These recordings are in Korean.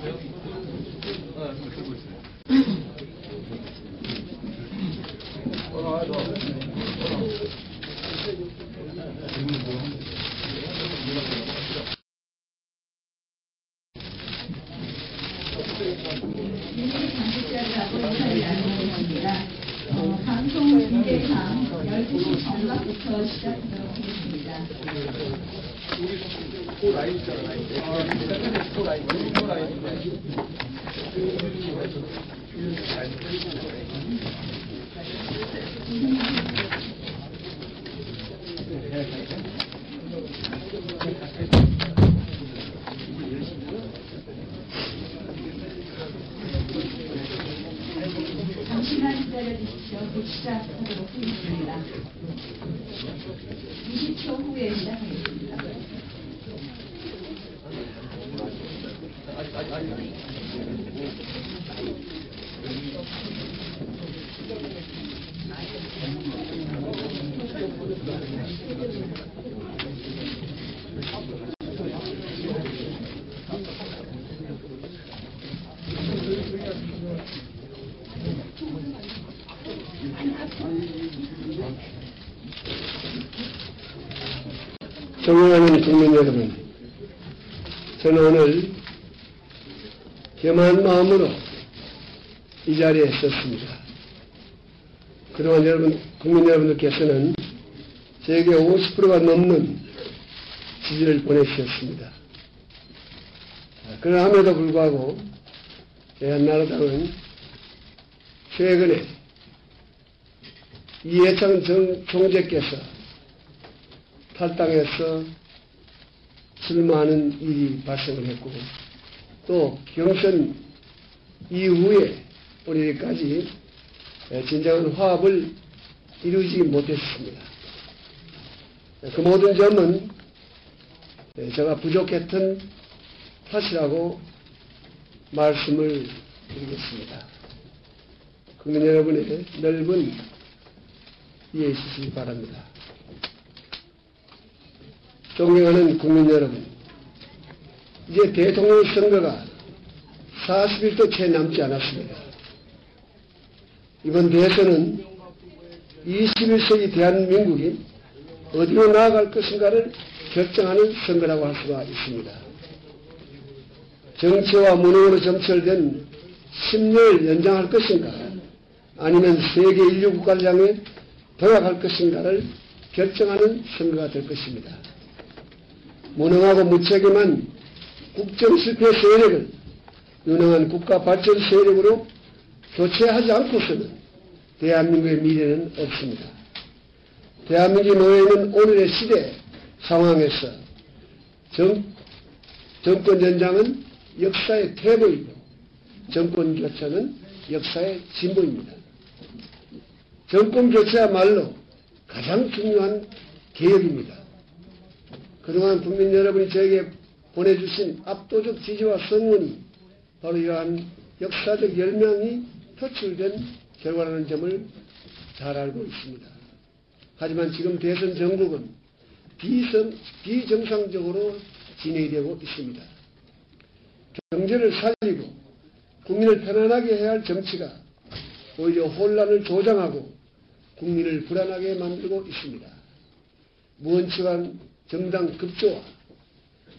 방송 중계상 12시 정각부터 시작하도록 하겠습니다. 라인 있잖아, 라인. 잠시만 기다려주십시오. 곧 시작하도록 하겠습니다. 20초 후에 시작하겠습니다. 존경하는 국민 여러분, 저는 오늘 겸한 마음으로 이 자리에 섰습니다. 그동안 국민 여러분들께서는 저에게 50%가 넘는 지지를 보내주셨습니다. 그럼에도 불구하고 한나라당은 최근에 이해창 총재께서 탈당해서 출마하는 일이 발생을 했고, 또 경선 이후에 오늘까지 진정한 화합을 이루지 못했습니다. 그 모든 점은 제가 부족했던 탓이라고 말씀을 드리겠습니다. 국민 여러분의 넓은 이해해 주시기 바랍니다. 존경하는 국민 여러분, 이제 대통령 선거가 40일도 채 남지 않았습니다. 이번 대선은 21세기 대한민국이 어디로 나아갈 것인가를 결정하는 선거라고 할 수가 있습니다. 정치와 무능으로 점철된 10년을 연장할 것인가, 아니면 세계 인류 국가를 향해 돌아갈 것인가를 결정하는 선거가 될 것입니다. 무능하고 무책임한 국정 실패 세력을 유능한 국가 발전 세력으로 교체하지 않고서는 대한민국의 미래는 없습니다. 대한민국이 놓여있는 오늘의 시대 상황에서 정권 연장은 역사의 퇴보이고 정권 교체는 역사의 진보입니다. 정권 교체야말로 가장 중요한 개혁입니다. 그동안 국민 여러분이 저에게 보내주신 압도적 지지와 성원이 바로 이러한 역사적 열명이 표출된 결과라는 점을 잘 알고 있습니다. 하지만 지금 대선 정국은 비정상적으로 진행이 되고 있습니다. 경제를 살리고 국민을 편안하게 해야 할 정치가 오히려 혼란을 조장하고 국민을 불안하게 만들고 있습니다. 무언측한 정당 급조와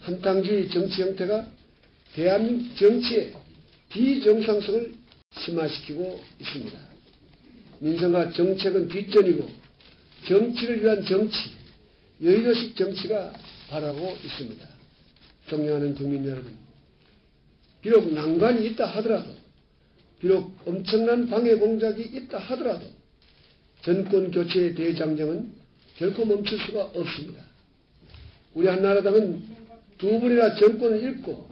한탕주의 정치 형태가 대한민국 정치의 비정상성을 심화시키고 있습니다. 민생과 정책은 뒷전이고 정치를 위한 정치, 여의도식 정치가 발하고 있습니다. 존경하는 국민 여러분, 비록 난관이 있다 하더라도, 비록 엄청난 방해 공작이 있다 하더라도 정권 교체의 대장정은 결코 멈출 수가 없습니다. 우리 한나라당은 두 번이나 정권을 잃고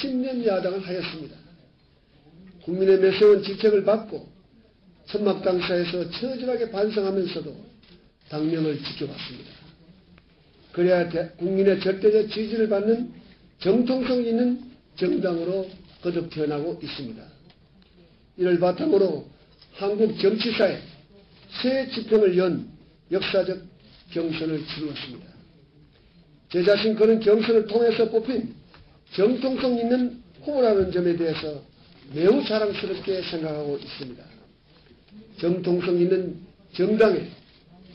10년 야당을 하였습니다. 국민의 내세운 직책을 받고 천막당사에서 처절하게 반성하면서도 당명을 지켜왔습니다. 그래야 국민의 절대적 지지를 받는 정통성 있는 정당으로 거듭 태어나고 있습니다. 이를 바탕으로 한국 정치사에 새 지평을 연 역사적 경선을 치루었습니다. 제 자신 그런 경선을 통해서 뽑힌 정통성 있는 후보라는 점에 대해서 매우 자랑스럽게 생각하고 있습니다. 정통성 있는 정당에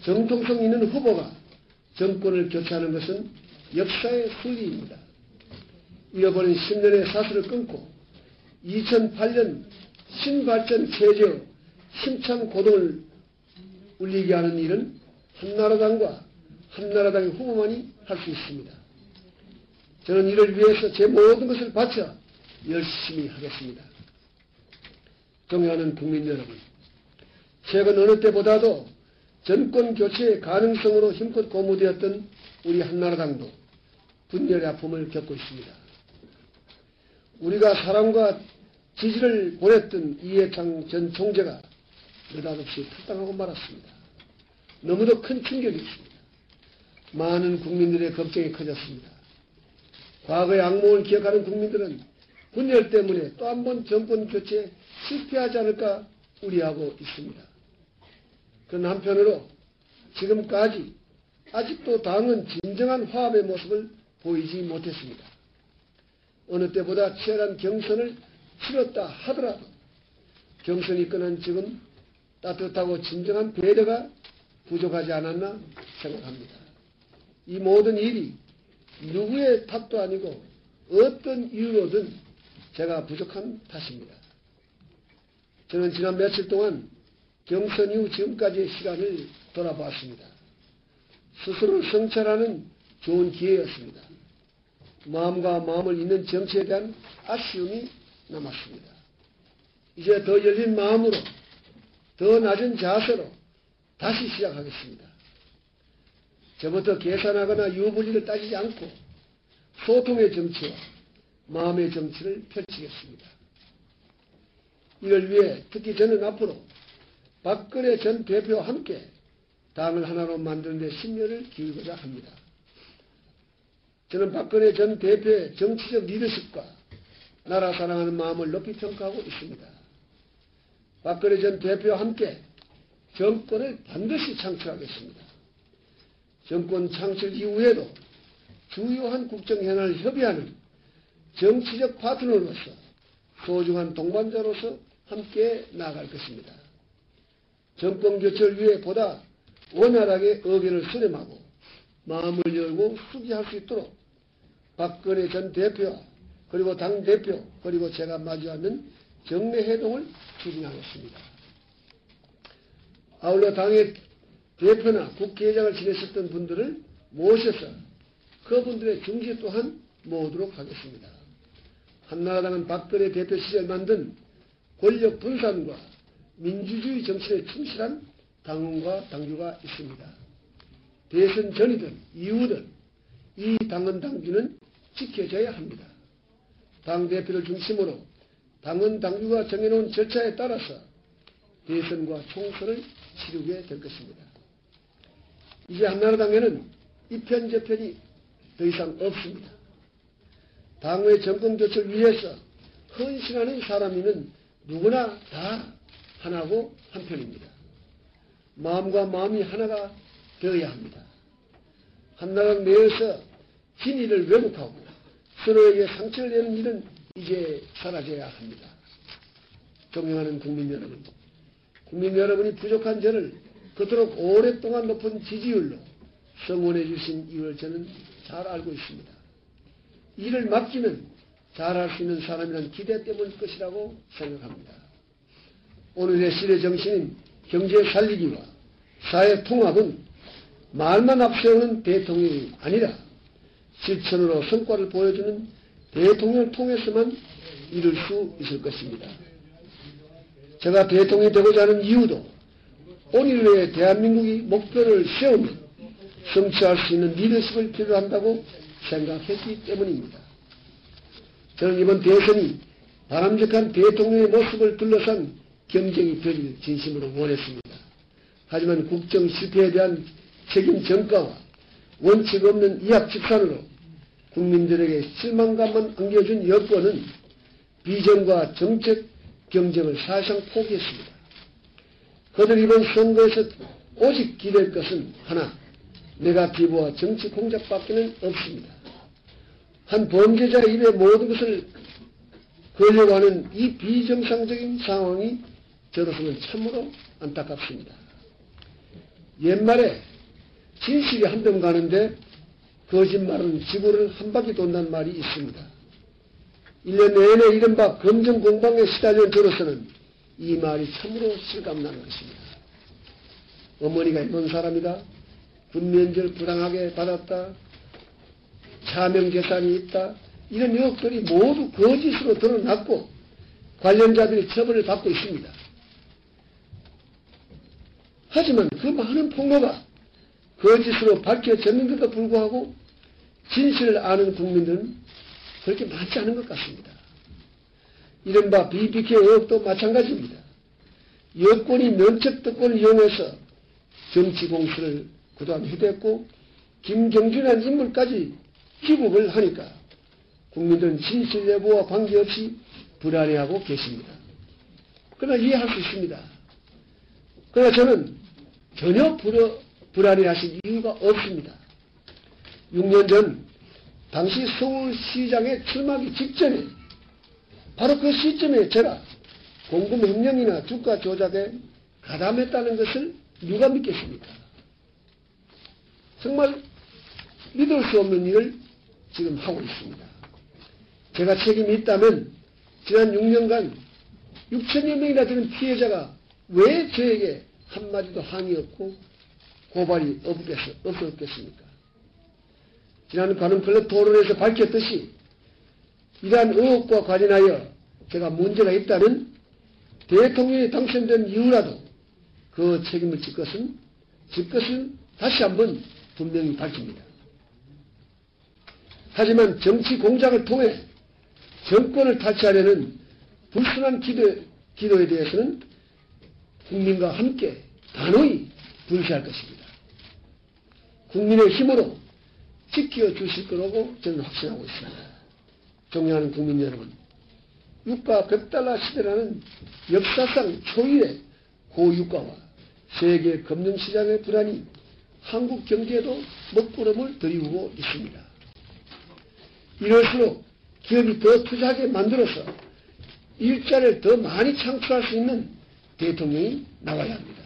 정통성 있는 후보가 정권을 교체하는 것은 역사의 순리입니다. 잃어버린 10년의 사슬을 끊고 2008년 신발전 체제의 힘찬 고동을 울리게 하는 일은 한나라당과 한나라당의 후보만이 할 수 있습니다. 저는 이를 위해서 제 모든 것을 바쳐 열심히 하겠습니다. 존경하는 국민 여러분, 최근 어느 때보다도 정권 교체의 가능성으로 힘껏 고무되었던 우리 한나라당도 분열의 아픔을 겪고 있습니다. 우리가 사랑과 지지를 보냈던 이해창 전 총재가 느닷없이 탈당하고 말았습니다. 너무도 큰 충격이었습니다. 많은 국민들의 걱정이 커졌습니다. 과거의 악몽을 기억하는 국민들은 분열 때문에 또 한 번 정권 교체에 실패하지 않을까 우려하고 있습니다. 그러나 한편으로 지금까지 아직도 당은 진정한 화합의 모습을 보이지 못했습니다. 어느 때보다 치열한 경선을 치렀다 하더라도 경선이 끝난 지금 따뜻하고 진정한 배려가 부족하지 않았나 생각합니다. 이 모든 일이 누구의 탓도 아니고 어떤 이유로든 제가 부족한 탓입니다. 저는 지난 며칠 동안 경선 이후 지금까지의 시간을 돌아봤습니다. 스스로를 성찰하는 좋은 기회였습니다. 마음과 마음을 잇는 정치에 대한 아쉬움이 남았습니다. 이제 더 열린 마음으로 더 낮은 자세로 다시 시작하겠습니다. 저부터 계산하거나 유불리를 따지지 않고 소통의 정치와 마음의 정치를 펼치겠습니다. 이를 위해 특히 저는 앞으로 박근혜 전 대표와 함께 당을 하나로 만드는 데 심려를 기울이고자 합니다. 저는 박근혜 전 대표의 정치적 리더십과 나라 사랑하는 마음을 높이 평가하고 있습니다. 박근혜 전 대표와 함께 정권을 반드시 창출하겠습니다. 정권 창출 이후에도 주요한 국정 현안을 협의하는 정치적 파트너로서 소중한 동반자로서 함께 나아갈 것입니다. 정권 교체를 위해 보다 원활하게 의견을 수렴하고 마음을 열고 수기할 수 있도록 박근혜 전 대표와 그리고 당대표 그리고 제가 마주하는 정례회동을 추진하겠습니다. 아울러 당의 대표나 국회의장을 지내셨던 분들을 모셔서 그분들의 중지 또한 모으도록 하겠습니다. 한나라당은 박근혜 대표 시절 만든 권력 분산과 민주주의 정신에 충실한 당원과 당규가 있습니다. 대선 전이든 이후든 이 당원 당규는 지켜져야 합니다. 당대표를 중심으로 당원 당규가 정해놓은 절차에 따라서 대선과 총선을 치르게 될 것입니다. 이제 한나라당에는 이편저편이 더 이상 없습니다. 당의 정권 교체를 위해서 헌신하는 사람이면 누구나 다 하나고 한편입니다. 마음과 마음이 하나가 되어야 합니다. 한나라당 내에서 진의를 왜곡하고 서로에게 상처를 내는 일은 이제 사라져야 합니다. 존경하는 국민 여러분, 국민 여러분이 부족한 저를 그토록 오랫동안 높은 지지율로 성원해 주신 이유를 저는 잘 알고 있습니다. 일을 맡기면 잘할 수 있는 사람이란 기대 때문일 것이라고 생각합니다. 오늘의 시대 정신인 경제 살리기와 사회 통합은 말만 앞세우는 대통령이 아니라 실천으로 성과를 보여주는 대통령을 통해서만 이룰 수 있을 것입니다. 제가 대통령이 되고자 하는 이유도 오늘의 대한민국이 목표를 세우면 성취할 수 있는 리더십을 필요한다고 생각했기 때문입니다. 저는 이번 대선이 바람직한 대통령의 모습을 둘러싼 경쟁이 되길 진심으로 원했습니다. 하지만 국정 실패에 대한 책임 전가와 원칙 없는 이합집산으로 국민들에게 실망감만 안겨준 여권은 비전과 정책 경쟁을 사실상 포기했습니다. 그들 이번 선거에서 오직 기댈 것은 하나, 네거티브와 정치 공작밖에는 없습니다. 한 범죄자의 입에 모든 것을 그러려고 하는 이 비정상적인 상황이 저로서는 참으로 안타깝습니다. 옛말에 진실이 한 번 가는데 거짓말은 지구를 한 바퀴 돈다는 말이 있습니다. 1년 내내 이른바 검정 공방에 시달린 저로서는 이 말이 참으로 실감나는 것입니다. 어머니가 이런 사람이다. 군면제를 부당하게 받았다. 차명 계산이 있다. 이런 의혹들이 모두 거짓으로 드러났고 관련자들이 처벌을 받고 있습니다. 하지만 그 많은 폭로가 거짓으로 밝혀졌는데도 불구하고 진실을 아는 국민들은 그렇게 많지 않은 것 같습니다. 이른바 BBK 의혹도 마찬가지입니다. 여권이 면책특권을 이용해서 정치 공수를 그동안 해댔고 김경준이라는 인물까지 귀국을 하니까 국민들은 진실 여부와 관계없이 불안해하고 계십니다. 그러나 이해할 수 있습니다. 그러나 저는 전혀 불안해하실 이유가 없습니다. 6년 전 당시 서울시장에 출마하기 직전에 바로 그 시점에 제가 공금횡령이나 주가 조작에 가담했다는 것을 누가 믿겠습니까? 정말 믿을 수 없는 일을 지금 하고 있습니다. 제가 책임이 있다면 지난 6년간 6천여 명이나 되는 피해자가 왜 저에게 한마디도 항의 없고 고발이 없었겠습니까? 지난 관훈클럽 토론에서 밝혔듯이 이러한 의혹과 관련하여 제가 문제가 있다는 대통령이 당선된 이후라도 그 책임을 질 것은 다시 한번 분명히 밝힙니다. 하지만 정치 공작을 통해 정권을 탈취하려는 불순한 기도에 대해서는 국민과 함께 단호히 불시할 것입니다. 국민의 힘으로 지켜주실 거라고 저는 확신하고 있습니다. 존경하는 국민 여러분, 유가 $100 시대라는 역사상 초유의 고유가와 세계 금융시장의 불안이 한국 경제에도 먹구름을 들이우고 있습니다. 이럴수록 기업이 더 투자하게 만들어서 일자리를 더 많이 창출할 수 있는 대통령이 나와야 합니다.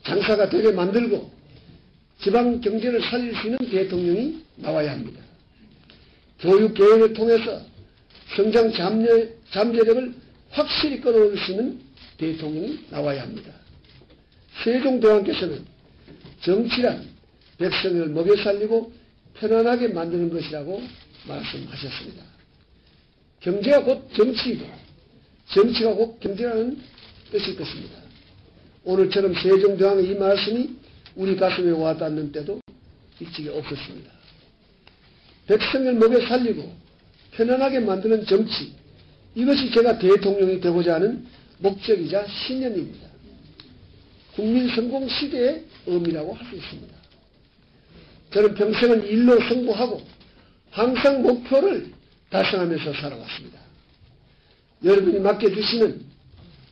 장사가 되게 만들고 지방 경제를 살릴 수 있는 대통령이 나와야 합니다. 교육 계획을 통해서 성장 잠재력을 확실히 끌어올릴 수 있는 대통령이 나와야 합니다. 세종대왕께서는 정치란 백성을 먹여 살리고 편안하게 만드는 것이라고 말씀하셨습니다. 경제가 곧 정치이고 정치가 곧 경제라는 뜻일 것입니다. 오늘처럼 세종대왕의 이 말씀이 우리 가슴에 와닿는 때도 일찍이 없었습니다. 백성을 먹여 살리고 편안하게 만드는 정치, 이것이 제가 대통령이 되고자 하는 목적이자 신념입니다. 국민 성공 시대의 의미라고 할 수 있습니다. 저는 평생을 일로 승부하고 항상 목표를 달성하면서 살아왔습니다. 여러분이 맡겨주시는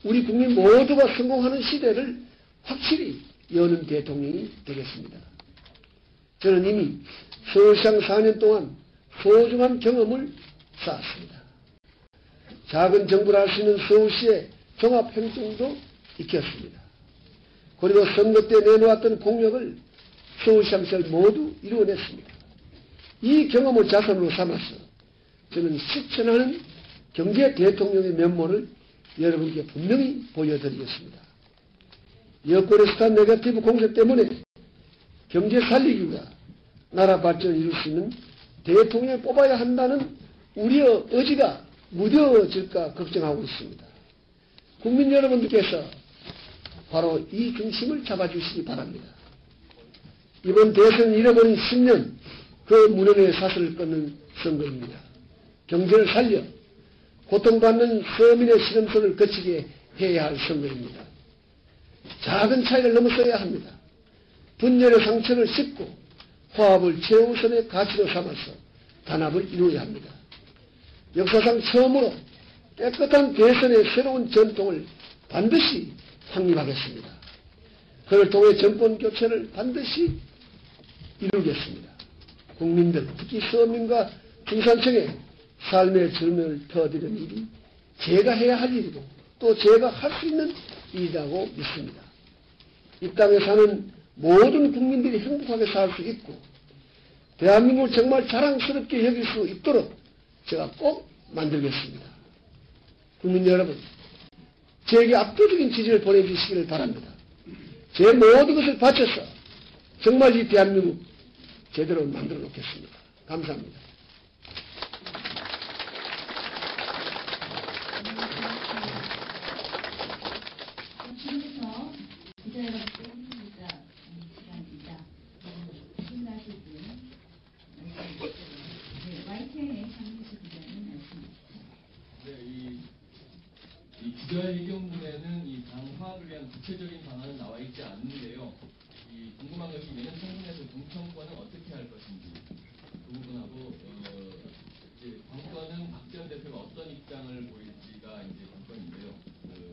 우리 국민 모두가 성공하는 시대를 확실히 여는 대통령이 되겠습니다. 저는 이미 서울시장 4년 동안 소중한 경험을 쌓았습니다. 작은 정부를 할 수 있는 서울시의 종합행정도 익혔습니다. 그리고 선거 때 내놓았던 공약을 서울시장 시절 모두 이루어냈습니다. 이 경험을 자산으로 삼아서 저는 실천하는 경제 대통령의 면모를 여러분께 분명히 보여드리겠습니다. 여권의 스타 네거티브 공세 때문에 경제 살리기가 나라 발전을 이룰 수 있는 대통령을 뽑아야 한다는 우리의 의지가 무뎌질까 걱정하고 있습니다. 국민 여러분들께서 바로 이 중심을 잡아주시기 바랍니다. 이번 대선 잃어버린 10년 그 무능의 사슬을 끊는 선거입니다. 경제를 살려 고통받는 서민의 시름소를 거치게 해야 할 선거입니다. 작은 차이를 넘어서야 합니다. 분열의 상처를 씻고 화합을 최우선의 가치로 삼아서 단합을 이루어야 합니다. 역사상 처음으로 깨끗한 대선의 새로운 전통을 반드시 확립하겠습니다. 그를 통해 정권 교체를 반드시 이루겠습니다. 국민들, 특히 서민과 중산층의 삶의 질문을 터드리는 일이 제가 해야 할 일이고 또 제가 할 수 있는 일이라고 믿습니다. 이 땅에 사는 모든 국민들이 행복하게 살 수 있고 대한민국을 정말 자랑스럽게 여길 수 있도록 제가 꼭 만들겠습니다. 국민 여러분, 제게 압도적인 지지를 보내주시기를 바랍니다. 제 모든 것을 바쳐서 정말 이 대한민국 제대로 만들어 놓겠습니다. 감사합니다. 지금부터 기자 여러분께 힘입니다. 시간입니다. 신나실 분, YTN의 장민수 기자님 말씀 주십시오. 네, 이 기자회견문에는 이 당화를 위한 구체적인 방안은 나와 있지 않는데요. 이 궁금한 것이 내년 총선에서 공천권은 어떻게 할 것인지 그 부분하고 이제 관건은 박 전 대표가 어떤 입장을 보일지가 이제 관건인데요.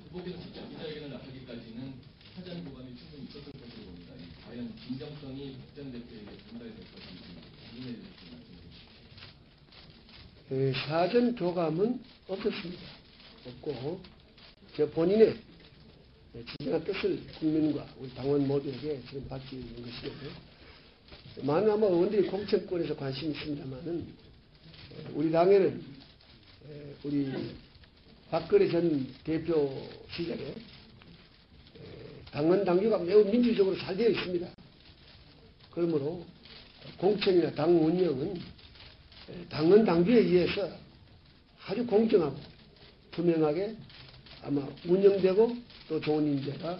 후보께서 직접 기자회견을 나서기까지는 사전 보관이 충분히 있었을 것으로 봅니다. 과연 진정성이 박 전 대표에게 전달될 것인지 부분에 대해서 말씀해 주십시오. 사전 교감은 없었습니다. 없고 저 본인의 진정한 뜻을 국민과 우리 당원 모두에게 지금 밝히는 것이고요. 많은 아마 의원들이 공천권에서 관심이 있습니다만은 우리 당에는 우리 박근혜 전 대표 시절에 당원 당규가 매우 민주적으로 잘 되어 있습니다. 그러므로 공천이나 당 운영은 당원 당규에 의해서 아주 공정하고 투명하게 아마 운영되고 또 좋은 인재가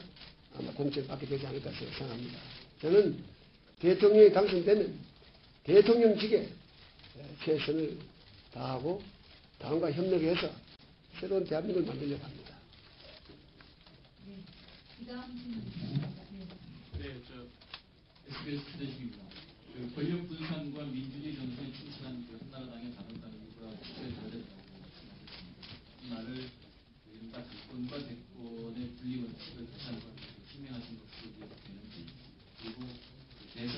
아마 공천을 받게 되지 않을까 생각합니다. 저는 대통령이 당선되면 대통령직에 최선을 다하고 당과 협력해서 새로운 대한민국을 만들려고 합니다. 네, 그다음 질문입니다. 네, SBS 투데이입니다. 권력 분산과 민주주의 전선에 충실한 한나라당의 당원당규가 국회에 다르다고 말씀하셨습니다. 이 말을 이른바 대권과 대권의 분리 원칙을 다시 한번 희명하신 것으로 이해되는지, 그리고 대선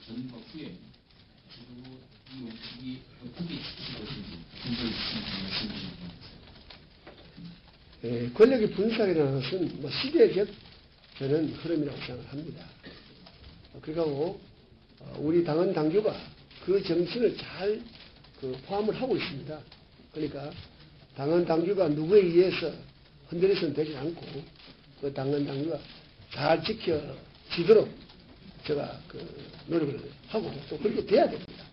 전과 후에 그리고 이 원칙이 어떻게 지킬 것인지 근거를 주시면 말씀해 주시기 바랍니다. 권력의 분산이라는 것은 시대적 저는 흐름이라고 생각을 합니다. 그리고 우리 당원 당규가 그 정신을 잘 포함을 하고 있습니다. 그러니까 당원 당규가 누구에 의해서 흔들려서는 되지 않고 그 당원 당규가 잘 지켜지도록 제가 노력을 하고 또 그렇게 돼야 됩니다.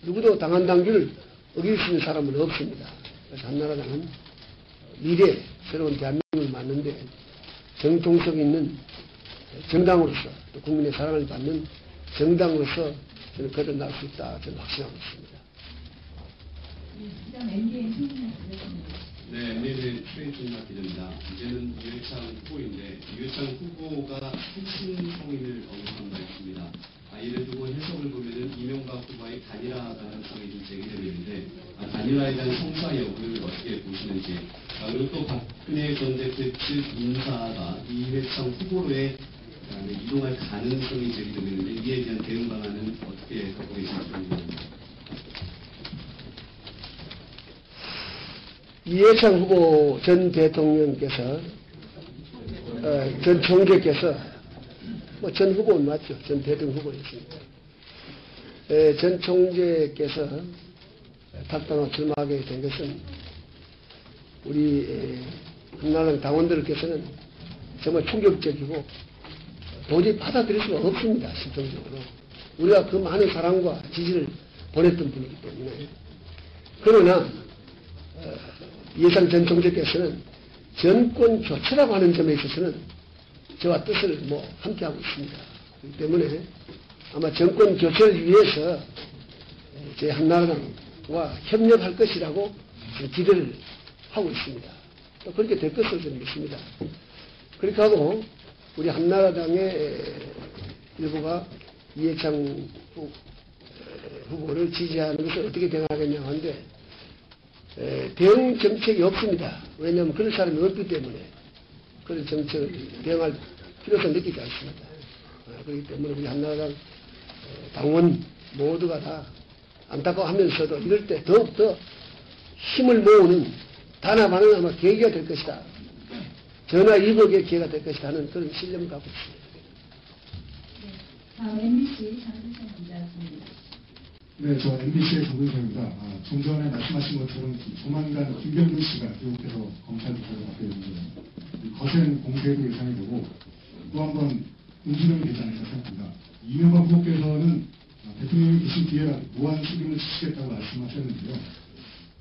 누구도 당원 당규를 어길 수 있는 사람은 없습니다. 그래서 한나라당은 미래 새로운 대한민국을 만드는데 정통성 있는 정당으로서 또 국민의 사랑을 받는 정당으로서 저는 거듭날 수 있다 저는 확신하고 있습니다. 그다음 MBN 신진아 기자님. 네, MBN 최인준마 기자입니다. 이제는 유해창 후보인데 유해창 후보가 핵심 성인을 언급한 바 있습니다. 이를 두고 해석을 보면은 이명박 후보의 단일화 가능성이 좀 제기되고 있는데 단일화에 대한 성사 여부를 어떻게 보시는지, 그리고 또 박근혜 전 대표 측 인사가 이회창 후보로의 이동할 가능성이 제기되고 있는데 이에 대한 대응 방안은 어떻게 갖고 계신지 궁금합니다. 이회창 후보 전 대통령께서 전 총재께서 전 후보는 맞죠. 전 대통령 후보였습니다. 전 총재께서 탈당하고 출마하게 된 것은 우리 한나라당 당원들께서는 정말 충격적이고 도저히 받아들일 수가 없습니다. 실정적으로. 우리가 그 많은 사랑과 지지를 보냈던 분이기 때문에. 그러나 이회창 전 총재께서는 정권 교체라고 하는 점에 있어서는 저와 뜻을 함께하고 있습니다. 그렇기 때문에 아마 정권 교체를 위해서 제 한나라당과 협력할 것이라고 기대를 하고 있습니다. 또 그렇게 될 것으로 저는 믿습니다. 그렇게 하고 우리 한나라당의 일부가 이회창 후보를 지지하는 것을 어떻게 대응하겠냐고 하는데 대응 정책이 없습니다. 왜냐하면 그런 사람이 없기 때문에 그런 정책을 대응할 필요성을 느끼지 않습니다. 그렇기 때문에 우리 한나라당 당원 모두가 다 안타까워하면서도 이럴 때 더욱더 힘을 모으는 단합하는 아마 계기가 될 것이다. 전화 위복의 기회가 될 것이다 하는 그런 신념을 갖고 있습니다. 네. 다음 MBC 장준성 기자입니다. 네, 저 MBC의 정근성입니다. 좀 전에 말씀하신 것처럼 조만간 김병준 씨가 미국에서 검찰 조사를 받게 되는데요. 거센 공세도 예상이 되고 또 한 번 움직임이 되지 않을까 생각합니다. 이명박 후보께서는 대통령이 계신 뒤에 무한 책임을 지시겠다고 말씀하셨는데요.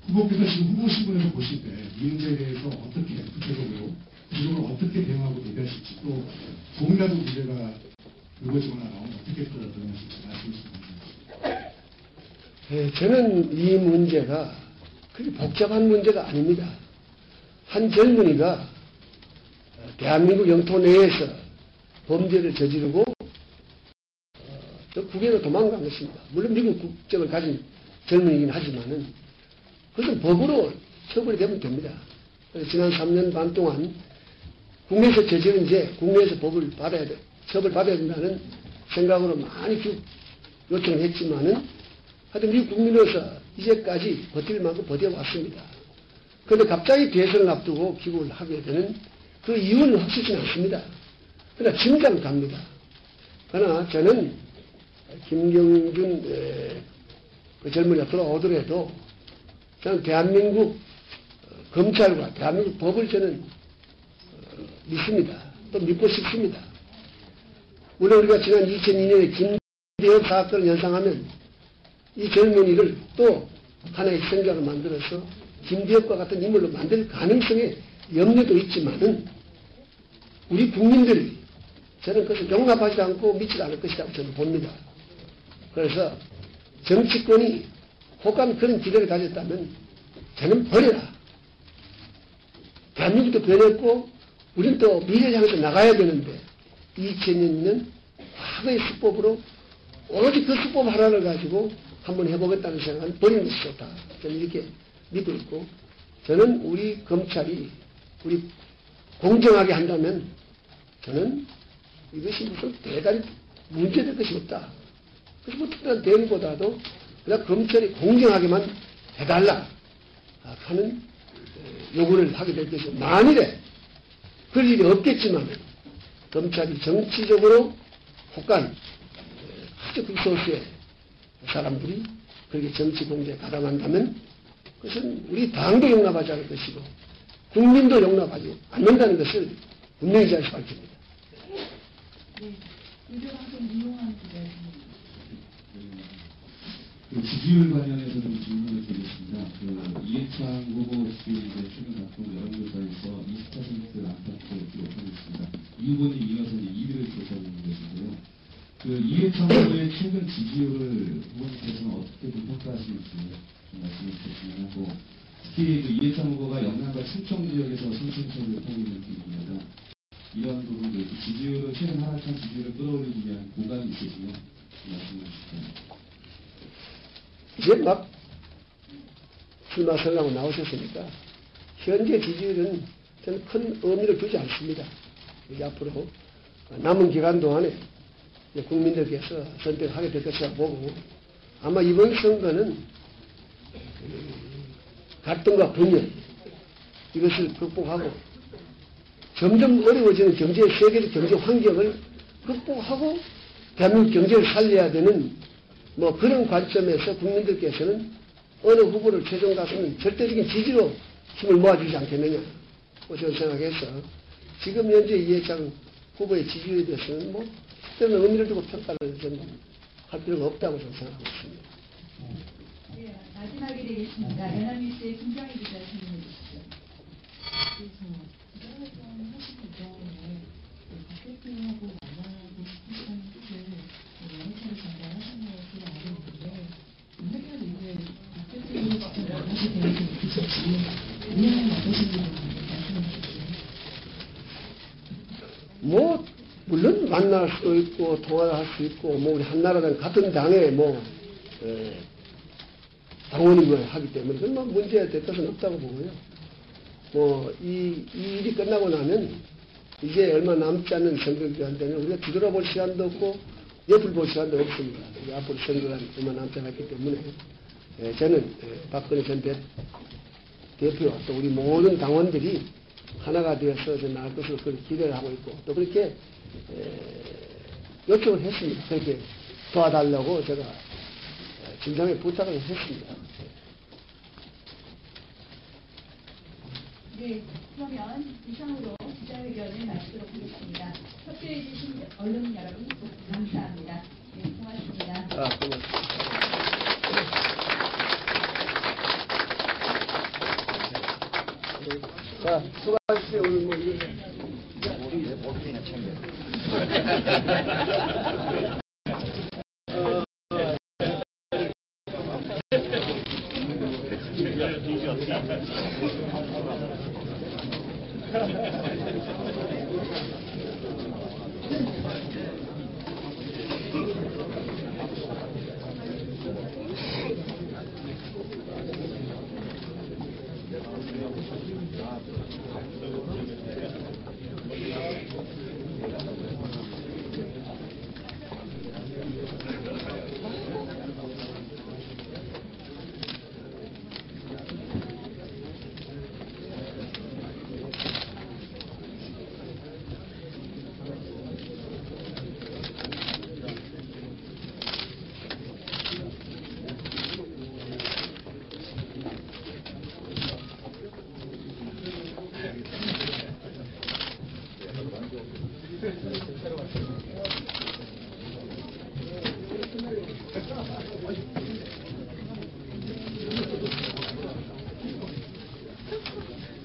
후보께서 지금 후보 신분에서 보실 때 이 문제에 대해서 어떻게 구체적으로 어떻게 대응하고 대비하실지 또 조금이라도 문제가 불거지거나 나오면 어떻게 또 대응하실지 말씀해 주시면 감사합니다. 저는 이 문제가 그렇게 복잡한 문제가 아닙니다. 한 젊은이가 대한민국 영토 내에서 범죄를 저지르고 또 국외로 도망간 것입니다. 물론 미국 국적을 가진 젊은이긴 하지만은 그것은 법으로 처벌이 되면 됩니다. 그래서 지난 3년 반 동안 국내에서 저지른 죄, 국내에서 법을 받아야 돼, 처벌받아야 된다는 생각으로 많이 요청을 했지만은 하여튼 미국 국민으로서 이제까지 버틸 만큼 버텨왔습니다. 그런데 갑자기 대선을 앞두고 기고를 하게 되는 그 이유는 확실치는 않습니다. 그러나 진상 갑니다. 그러나 저는 김경준 그 젊은이가 돌아오더라도 저는 대한민국 검찰과 대한민국 법을 저는 믿습니다. 또 믿고 싶습니다. 물론 우리가 지난 2002년에 김대엽 사건을 연상하면 이 젊은이를 또 하나의 생각을 만들어서 김대엽과 같은 인물로 만들 가능성의 염려도 있지만은 우리 국민들이 저는 그것을 용납하지 않고 믿지 않을 것이라고 저는 봅니다. 그래서 정치권이 혹한 그런 기대를 가졌다면 저는 버려라. 대한민국도 변했고 우리는 또 미래를 향해서 나가야 되는데 2000년은 과거의 수법으로 오로지 그 수법 하나를 가지고 한번 해보겠다는 생각은 버리는 것이 좋다. 저는 이렇게 믿고 있고 저는 우리 검찰이 우리 공정하게 한다면 저는 이것이 무슨 대단히 문제될 것이 없다. 그래서 뭐 특별한 대응보다도 그냥 검찰이 공정하게만 해달라 하는 요구를 하게 될 것이고 만일에 그럴 일이 없겠지만 검찰이 정치적으로 혹한 아주 극소수의 사람들이 그렇게 정치 공세에 가담한다면 그것은 우리 당도 용납하지 않을 것이고 국민도 용납하지 않는다는 것을 분명히 잘 밝힙니다. 네. 유료방송 이용한 기자입니다. 지지율 관련해서 좀 질문을 드리겠습니다. 이해창 후보 지지율이 최근 각종 여론조사에서 20% 안팎으로 기록하고 있습니다. 이 후보님 이어서 2위를 기록하고 있는 것인데요. 이해창 후보의 최근 지지율을 후보님께서는 어떻게 좀 평가하시는지 좀 말씀해 주셨으면 하고 특히 이해창 후보가 영남과 충청 지역에서 선출세를 하고 있는 중입니다. 이런 부분들, 지지율을 최근 하락한 지지율을 끌어올리기 위한 고관이 있으시면 말씀해 주십시오. 이제 막 출마 선언하고 나오셨으니까 현재 지지율은 저는 큰 의미를 두지 않습니다. 이제 앞으로 남은 기간 동안에 국민들께서 선택하게 될 것이라고 보고 아마 이번 선거는 갈등과 분열 이것을 극복하고 점점 어려워지는 세계적 경제 환경을 극복하고 대한민국 경제를 살려야 되는 뭐 그런 관점에서 국민들께서는 어느 후보를 최종 가서는 절대적인 지지로 힘을 모아주지 않겠느냐 저는 생각해서 지금 현재 이해창 후보의 지지율에 대해서는 뭐 특별한 의미를 두고 평가를 저는 할 필요가 없다고 저는 생각하고 있습니다. 네, 마지막이 되겠습니다. 연합뉴스의 김정희 기자 질문해 주시죠. 기자회견 하시기 전에 박 대표하고 만나고 싶으시다는 뜻을 여러 차례 전달하신 것으로 알고 있는데 회견 이후에 박 대표를 직접 만나게 되는 게 있으실지 운영은 어떠신지 말씀해 주십시오. 뭐 물론 만날 수도 있고 통화를 할 수 있고 뭐 우리 한나라당 같은 당의 당원이고 하기 때문에 그건 뭐 문제될 것은 없다고 보고요. 뭐 이 일이 끝나고 나면 이제 얼마 남지 않는 선거기간 되면 우리가 뒤돌아볼 시간도 없고 옆을 볼 시간도 없습니다. 앞으로 선거가 얼마 남지 않았기 때문에 저는 박근혜 전 대표 또 우리 모든 당원들이 하나가 되어서 나갈 것을 그렇게 기대를 하고 있고 또 그렇게 요청을 했습니다. 그렇게 도와달라고 제가 진정에 부탁을 했습니다. 네, 그러면 이상으로 기자회견을 마치도록 하겠습니다. 협조해 주신 언론 여러분 감사합니다. 네, 고맙습니다. 고맙습니다. 자, 수고하십시오. 오늘 뭐 이거. 목이나 챙겨. 새로 왔어요.